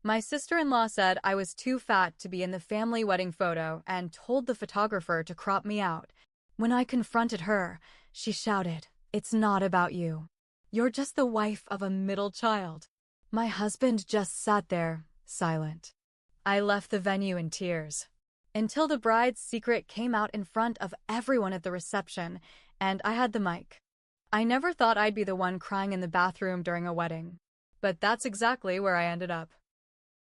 My sister-in-law said I was too fat to be in the family wedding photo and told the photographer to crop me out. When I confronted her, she shouted, "It's not about you. You're just the wife of a middle child." My husband just sat there, silent. I left the venue in tears. Until the bride's secret came out in front of everyone at the reception, and I had the mic. I never thought I'd be the one crying in the bathroom during a wedding. But that's exactly where I ended up.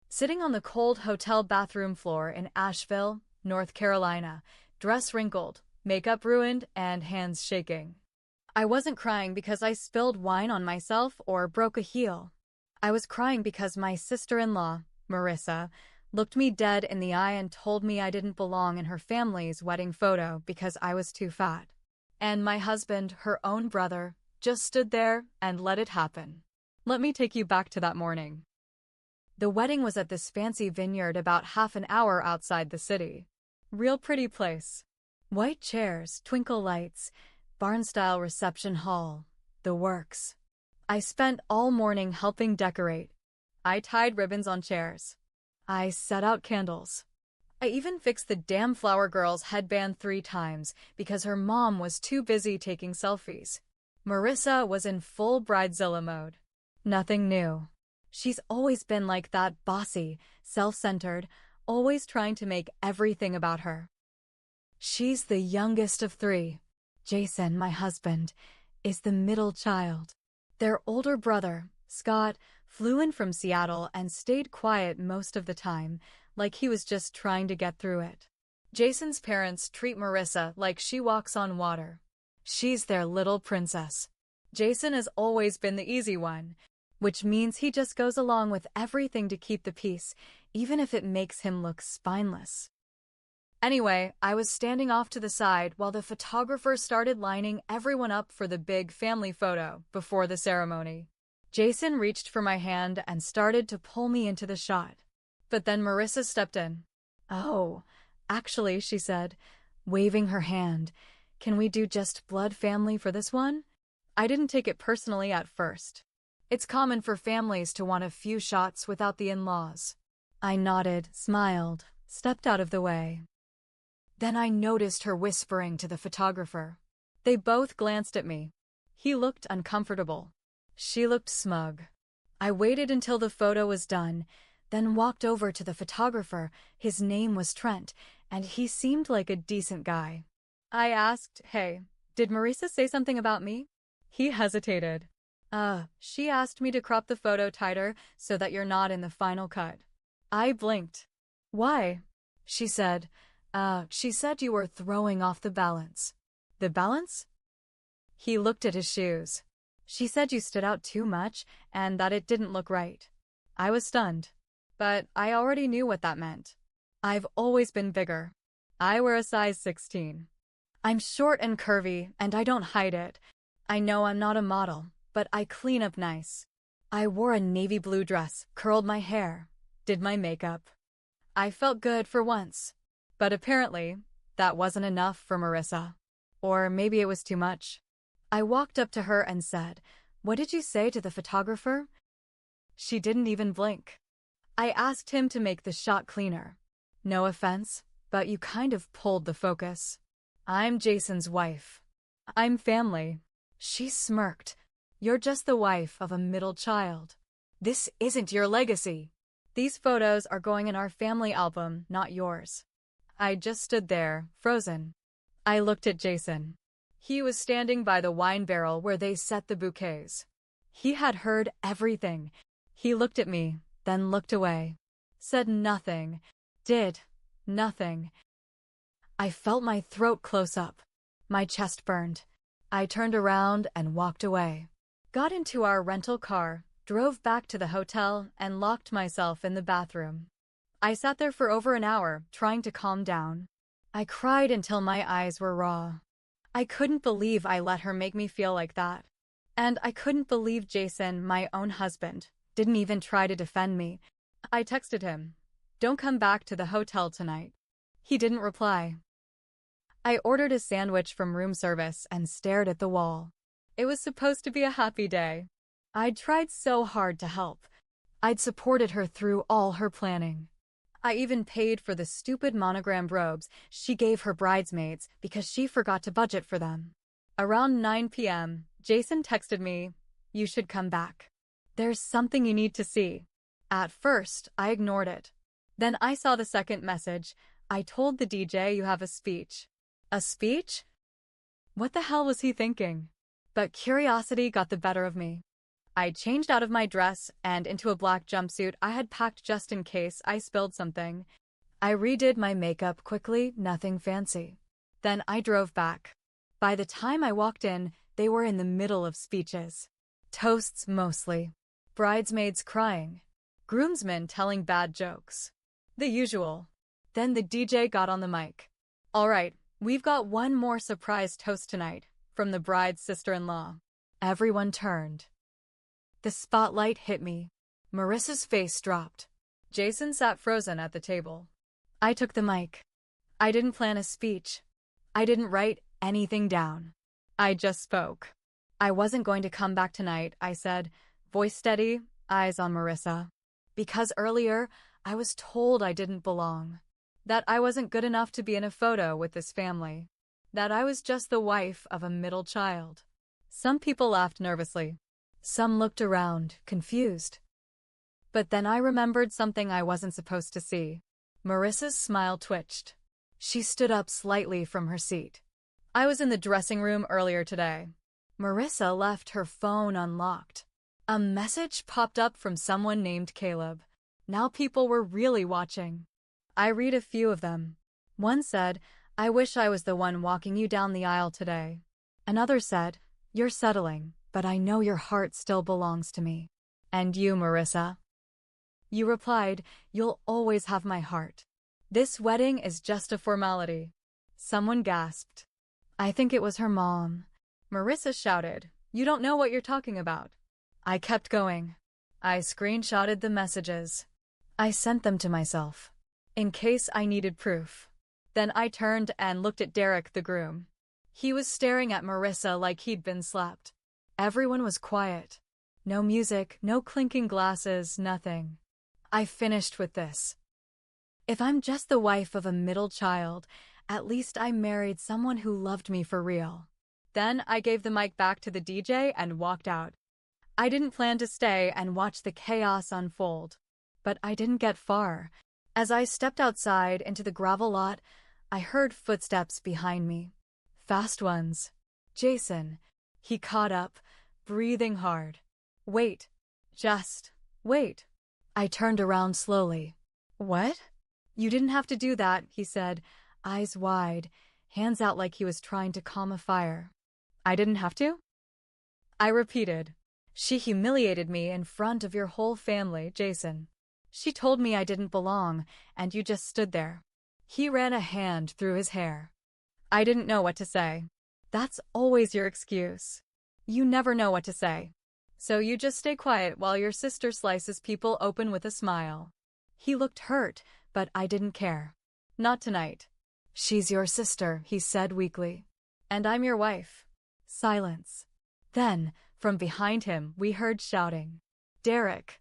Sitting on the cold hotel bathroom floor in Asheville, North Carolina, dress wrinkled, makeup ruined, and hands shaking. I wasn't crying because I spilled wine on myself or broke a heel. I was crying because my sister-in-law, Marissa, looked me dead in the eye and told me I didn't belong in her family's wedding photo because I was too fat. And my husband, her own brother, just stood there and let it happen. Let me take you back to that morning. The wedding was at this fancy vineyard about half an hour outside the city. Real pretty place. White chairs, twinkle lights, barn-style reception hall, the works. I spent all morning helping decorate. I tied ribbons on chairs. I set out candles. I even fixed the damn flower girl's headband 3 times because her mom was too busy taking selfies. Marissa was in full bridezilla mode. Nothing new. She's always been like that, bossy, self-centered, always trying to make everything about her. She's the youngest of 3. Jason, my husband, is the middle child. Their older brother, Scott, flew in from Seattle and stayed quiet most of the time, like he was just trying to get through it. Jason's parents treat Marissa like she walks on water. She's their little princess. Jason has always been the easy one, which means he just goes along with everything to keep the peace, even if it makes him look spineless. Anyway, I was standing off to the side while the photographer started lining everyone up for the big family photo before the ceremony. Jason reached for my hand and started to pull me into the shot. But then Marissa stepped in. "Oh, actually," she said, waving her hand, "can we do just blood family for this one?" I didn't take it personally at first. It's common for families to want a few shots without the in-laws. I nodded, smiled, stepped out of the way. Then I noticed her whispering to the photographer. They both glanced at me. He looked uncomfortable. She looked smug. I waited until the photo was done, then walked over to the photographer. His name was Trent, and he seemed like a decent guy. I asked, "Hey, did Marissa say something about me?" He hesitated. She asked me to crop the photo tighter so that you're not in the final cut." I blinked. "Why?" She said, she said you were throwing off the balance." "The balance?" He looked at his shoes. "She said you stood out too much and that it didn't look right." I was stunned. But I already knew what that meant. I've always been bigger. I wear a size 16. I'm short and curvy, and I don't hide it. I know I'm not a model, but I clean up nice. I wore a navy blue dress, curled my hair, did my makeup. I felt good for once. But apparently, that wasn't enough for Marissa. Or maybe it was too much. I walked up to her and said, "What did you say to the photographer?" She didn't even blink. I asked him to make the shot cleaner. "No offense, but you kind of pulled the focus. I'm Jason's wife. I'm family." She smirked. "You're just the wife of a middle child. This isn't your legacy. These photos are going in our family album, not yours." I just stood there, frozen. I looked at Jason. He was standing by the wine barrel where they set the bouquets. He had heard everything. He looked at me, then looked away. Said nothing. Did nothing. I felt my throat close up. My chest burned. I turned around and walked away. Got into our rental car, drove back to the hotel, and locked myself in the bathroom. I sat there for over an hour, trying to calm down. I cried until my eyes were raw. I couldn't believe I let her make me feel like that. And I couldn't believe Jason, my own husband, didn't even try to defend me. I texted him, "Don't come back to the hotel tonight." He didn't reply. I ordered a sandwich from room service and stared at the wall. It was supposed to be a happy day. I'd tried so hard to help. I'd supported her through all her planning. I even paid for the stupid monogrammed robes she gave her bridesmaids because she forgot to budget for them. Around 9 p.m., Jason texted me, "You should come back. There's something you need to see." At first, I ignored it. Then I saw the second message. "I told the DJ you have a speech." A speech? What the hell was he thinking? But curiosity got the better of me. I changed out of my dress and into a black jumpsuit I had packed just in case I spilled something. I redid my makeup quickly, nothing fancy. Then I drove back. By the time I walked in, they were in the middle of speeches. Toasts mostly. Bridesmaids crying. Groomsmen telling bad jokes. The usual. Then the DJ got on the mic. "All right, we've got one more surprise toast tonight, from the bride's sister-in-law." Everyone turned. The spotlight hit me. Marissa's face dropped. Jason sat frozen at the table. I took the mic. I didn't plan a speech. I didn't write anything down. I just spoke. "I wasn't going to come back tonight," I said, voice steady, eyes on Marissa. "Because earlier, I was told I didn't belong. That I wasn't good enough to be in a photo with this family. That I was just the wife of a middle child." Some people laughed nervously. Some looked around, confused. But then I remembered something I wasn't supposed to see. Marissa's smile twitched. She stood up slightly from her seat. "I was in the dressing room earlier today." Marissa left her phone unlocked. A message popped up from someone named Caleb. Now people were really watching. I read a few of them. One said, "I wish I was the one walking you down the aisle today." Another said, "You're settling, but I know your heart still belongs to me." "And you, Marissa?" You replied, "You'll always have my heart. This wedding is just a formality." Someone gasped. I think it was her mom. Marissa shouted, "You don't know what you're talking about." I kept going. I screenshotted the messages. I sent them to myself, in case I needed proof. Then I turned and looked at Derek, the groom. He was staring at Marissa like he'd been slapped. Everyone was quiet. No music, no clinking glasses, nothing. I finished with this. If I'm just the wife of a middle child, at least I married someone who loved me for real. Then I gave the mic back to the DJ and walked out. I didn't plan to stay and watch the chaos unfold. But I didn't get far. As I stepped outside into the gravel lot, I heard footsteps behind me. Fast ones. Jason. He caught up, breathing hard. "Wait. Just wait." I turned around slowly. "What?" "You didn't have to do that," he said, eyes wide, hands out like he was trying to calm a fire. "I didn't have to?" I repeated. "She humiliated me in front of your whole family, Jason. She told me I didn't belong, and you just stood there." He ran a hand through his hair. I didn't know what to say. That's always your excuse. You never know what to say. So you just stay quiet while your sister slices people open with a smile. He looked hurt, but I didn't care. "Not tonight." "She's your sister," he said weakly. "And I'm your wife." Silence. Then, from behind him, we heard shouting. "Derek!"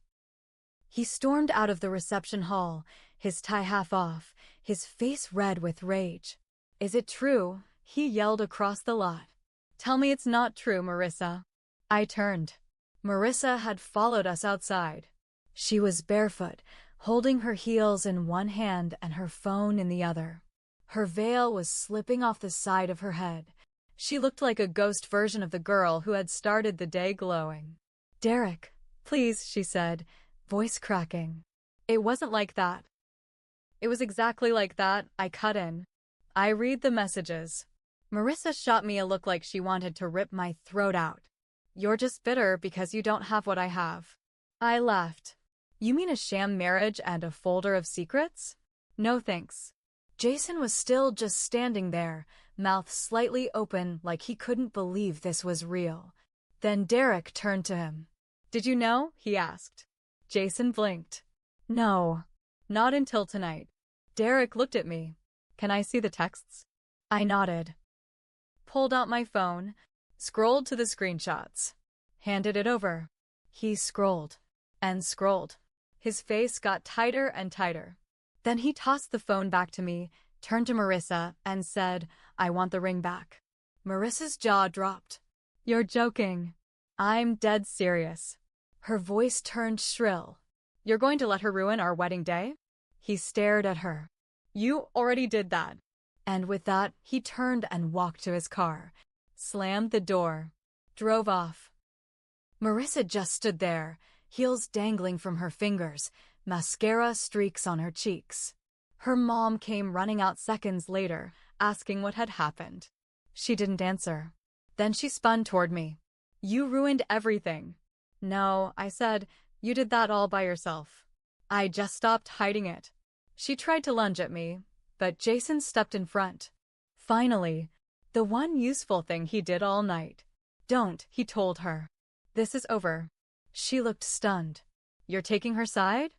He stormed out of the reception hall, his tie half off, his face red with rage. "Is it true?" he yelled across the lot. "Tell me it's not true, Marissa." I turned. Marissa had followed us outside. She was barefoot, holding her heels in one hand and her phone in the other. Her veil was slipping off the side of her head. She looked like a ghost version of the girl who had started the day glowing. "Derek, please," she said, voice cracking. "It wasn't like that." "It was exactly like that," I cut in. "I read the messages." Marissa shot me a look like she wanted to rip my throat out. "You're just bitter because you don't have what I have." I laughed. "You mean a sham marriage and a folder of secrets?" "No thanks." Jason was still just standing there, mouth slightly open like he couldn't believe this was real. Then Derek turned to him. "Did you know?" he asked. Jason blinked. "No. Not until tonight." Derek looked at me. "Can I see the texts?" I nodded. Pulled out my phone, scrolled to the screenshots, handed it over. He scrolled and scrolled. His face got tighter and tighter. Then he tossed the phone back to me, turned to Marissa, and said, "I want the ring back." Marissa's jaw dropped. "You're joking." "I'm dead serious." Her voice turned shrill. "You're going to let her ruin our wedding day?" He stared at her. "You already did that." And with that, he turned and walked to his car, slammed the door, drove off. Marissa just stood there, heels dangling from her fingers, mascara streaks on her cheeks. Her mom came running out seconds later, asking what had happened. She didn't answer. Then she spun toward me. "You ruined everything." "No," I said, "you did that all by yourself." "I just stopped hiding it." She tried to lunge at me, but Jason stepped in front. Finally, the one useful thing he did all night. "Don't," he told her. "This is over." She looked stunned. "You're taking her side?"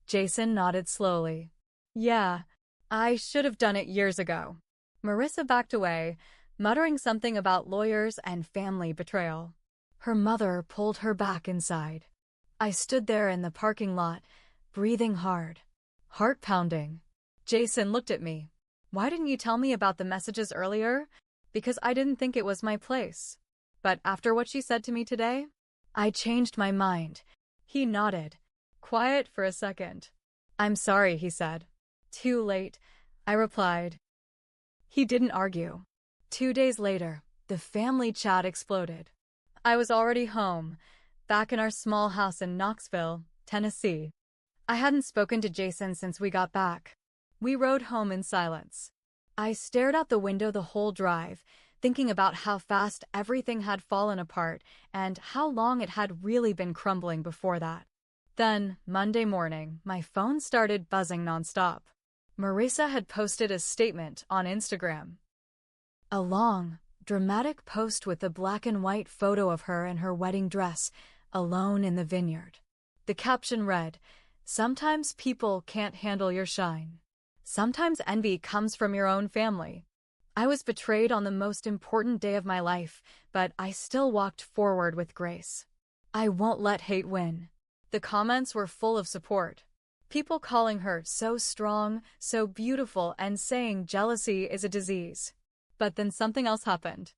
Jason nodded slowly. "Yeah, I should have done it years ago." Marissa backed away, muttering something about lawyers and family betrayal. Her mother pulled her back inside. I stood there in the parking lot, breathing hard, heart pounding. Jason looked at me. "Why didn't you tell me about the messages earlier?" "Because I didn't think it was my place. But after what she said to me today, I changed my mind." He nodded, quiet for a second. "I'm sorry," he said. "Too late," I replied. He didn't argue. 2 days later, the family chat exploded. I was already home, back in our small house in Knoxville, Tennessee. I hadn't spoken to Jason since we got back. We rode home in silence. I stared out the window the whole drive, thinking about how fast everything had fallen apart and how long it had really been crumbling before that. Then, Monday morning, my phone started buzzing nonstop. Marissa had posted a statement on Instagram. A long, dramatic post with a black and white photo of her in her wedding dress, alone in the vineyard. The caption read, "Sometimes people can't handle your shine. Sometimes envy comes from your own family." I was betrayed on the most important day of my life, but I still walked forward with grace. I won't let hate win. The comments were full of support. People calling her so strong, so beautiful, and saying jealousy is a disease. But then something else happened.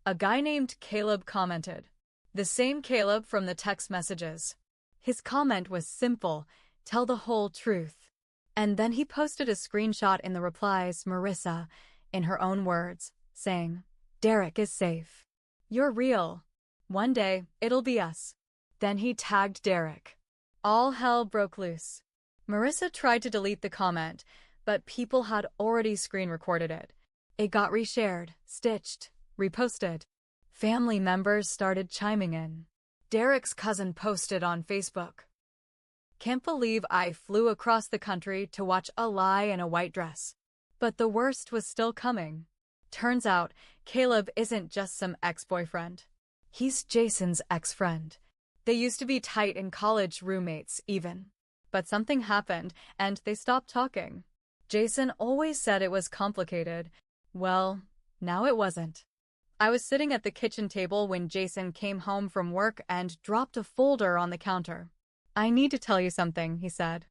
A guy named Caleb commented. The same Caleb from the text messages. His comment was simple, "Tell the whole truth." And then he posted a screenshot in the replies, Marissa, in her own words, saying, "Derek is safe. You're real. One day, it'll be us." Then he tagged Derek. All hell broke loose. Marissa tried to delete the comment, but people had already screen recorded it. It got reshared, stitched, reposted. Family members started chiming in. Derek's cousin posted on Facebook. "Can't believe I flew across the country to watch a lie in a white dress." But the worst was still coming. Turns out, Caleb isn't just some ex-boyfriend. He's Jason's ex-friend. They used to be tight in college, roommates even. But something happened, and they stopped talking. Jason always said it was complicated. Well, now it wasn't. I was sitting at the kitchen table when Jason came home from work and dropped a folder on the counter. "I need to tell you something," he said.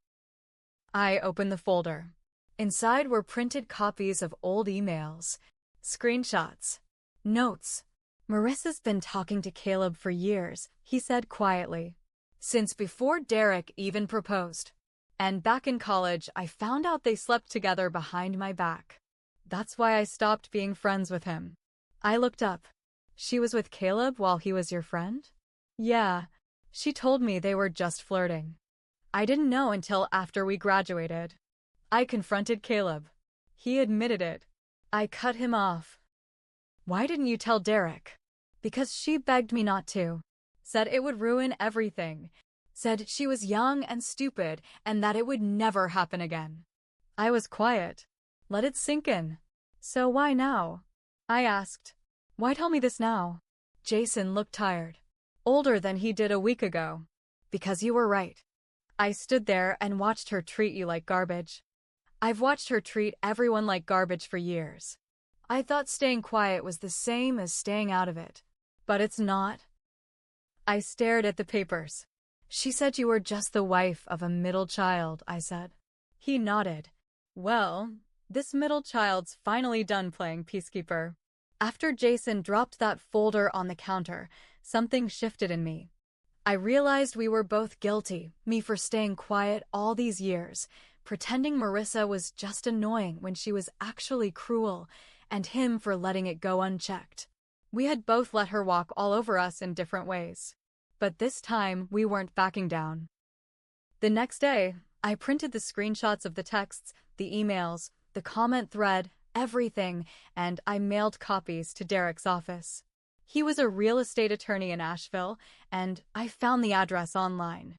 I opened the folder. Inside were printed copies of old emails, screenshots, notes. "Marissa's been talking to Caleb for years," he said quietly. "Since before Derek even proposed. And back in college, I found out they slept together behind my back. That's why I stopped being friends with him." I looked up. "She was with Caleb while he was your friend?" "Yeah. She told me they were just flirting. I didn't know until after we graduated." I confronted Caleb. He admitted it. I cut him off. "Why didn't you tell Derek?" "Because she begged me not to. Said it would ruin everything. Said she was young and stupid and that it would never happen again." I was quiet. Let it sink in. "So why now?" I asked. "Why tell me this now?" Jason looked tired. Older than he did a week ago. "Because you were right. I stood there and watched her treat you like garbage. I've watched her treat everyone like garbage for years. I thought staying quiet was the same as staying out of it. But it's not." I stared at the papers. She said you were just the wife of a middle child, I said. He nodded. Well, this middle child's finally done playing peacekeeper. After Jason dropped that folder on the counter, something shifted in me. I realized we were both guilty, me for staying quiet all these years, pretending Marissa was just annoying when she was actually cruel, and him for letting it go unchecked. We had both let her walk all over us in different ways. But this time, we weren't backing down. The next day, I printed the screenshots of the texts, the emails, the comment thread, everything, and I mailed copies to Derek's office. He was a real estate attorney in Asheville, and I found the address online.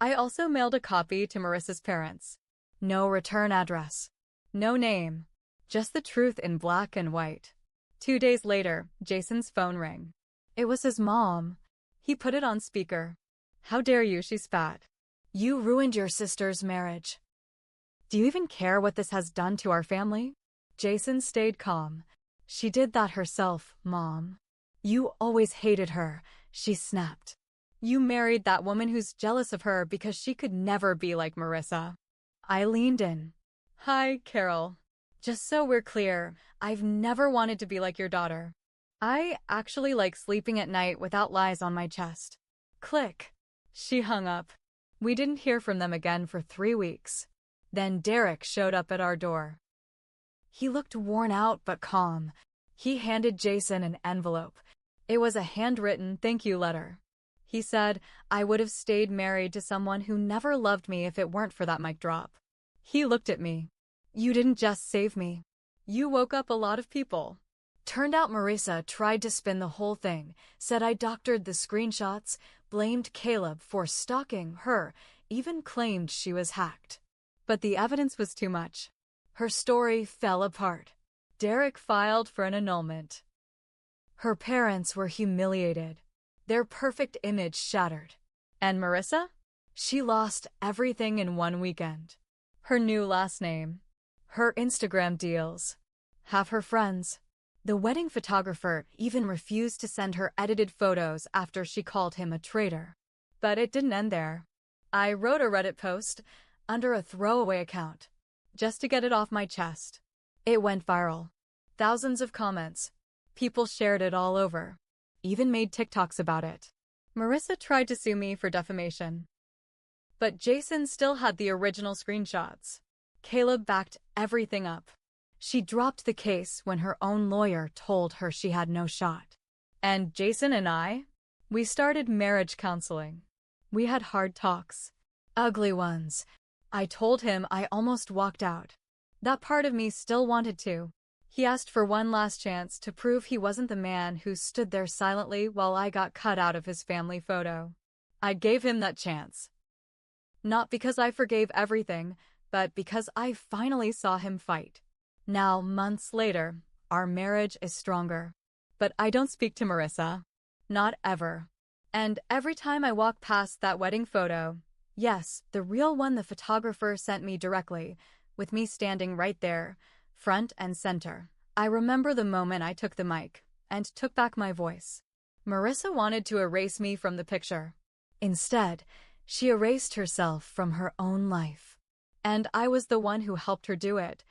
I also mailed a copy to Marissa's parents. No return address. No name. Just the truth in black and white. 2 days later, Jason's phone rang. It was his mom. He put it on speaker. How dare you, she spat. You ruined your sister's marriage. Do you even care what this has done to our family? Jason stayed calm. She did that herself, Mom. You always hated her, she snapped. You married that woman who's jealous of her because she could never be like Marissa. I leaned in. Hi, Carol. Just so we're clear, I've never wanted to be like your daughter. I actually like sleeping at night without lies on my chest. Click. She hung up. We didn't hear from them again for 3 weeks. Then Derek showed up at our door. He looked worn out but calm. He handed Jason an envelope. It was a handwritten thank you letter. He said, I would have stayed married to someone who never loved me if it weren't for that mic drop. He looked at me. You didn't just save me. You woke up a lot of people. Turned out Marissa tried to spin the whole thing, said I doctored the screenshots, blamed Caleb for stalking her, even claimed she was hacked. But the evidence was too much. Her story fell apart. Derek filed for an annulment. Her parents were humiliated. Their perfect image shattered. And Marissa? She lost everything in 1 weekend. Her new last name. Her Instagram deals. Half her friends. The wedding photographer even refused to send her edited photos after she called him a traitor. But it didn't end there. I wrote a Reddit post under a throwaway account, just to get it off my chest. It went viral. Thousands of comments. People shared it all over. Even made TikToks about it. Marissa tried to sue me for defamation. But Jason still had the original screenshots. Caleb backed everything up. She dropped the case when her own lawyer told her she had no shot. And Jason and we started marriage counseling. We had hard talks. Ugly ones. I told him I almost walked out. That part of me still wanted to. He asked for one last chance to prove he wasn't the man who stood there silently while I got cut out of his family photo. I gave him that chance. Not because I forgave everything, but because I finally saw him fight. Now, months later, our marriage is stronger. But I don't speak to Marissa. Not ever. And every time I walk past that wedding photo, yes, the real one the photographer sent me directly, with me standing right there, front and center, I remember the moment I took the mic and took back my voice. Marissa wanted to erase me from the picture. Instead, she erased herself from her own life. And I was the one who helped her do it,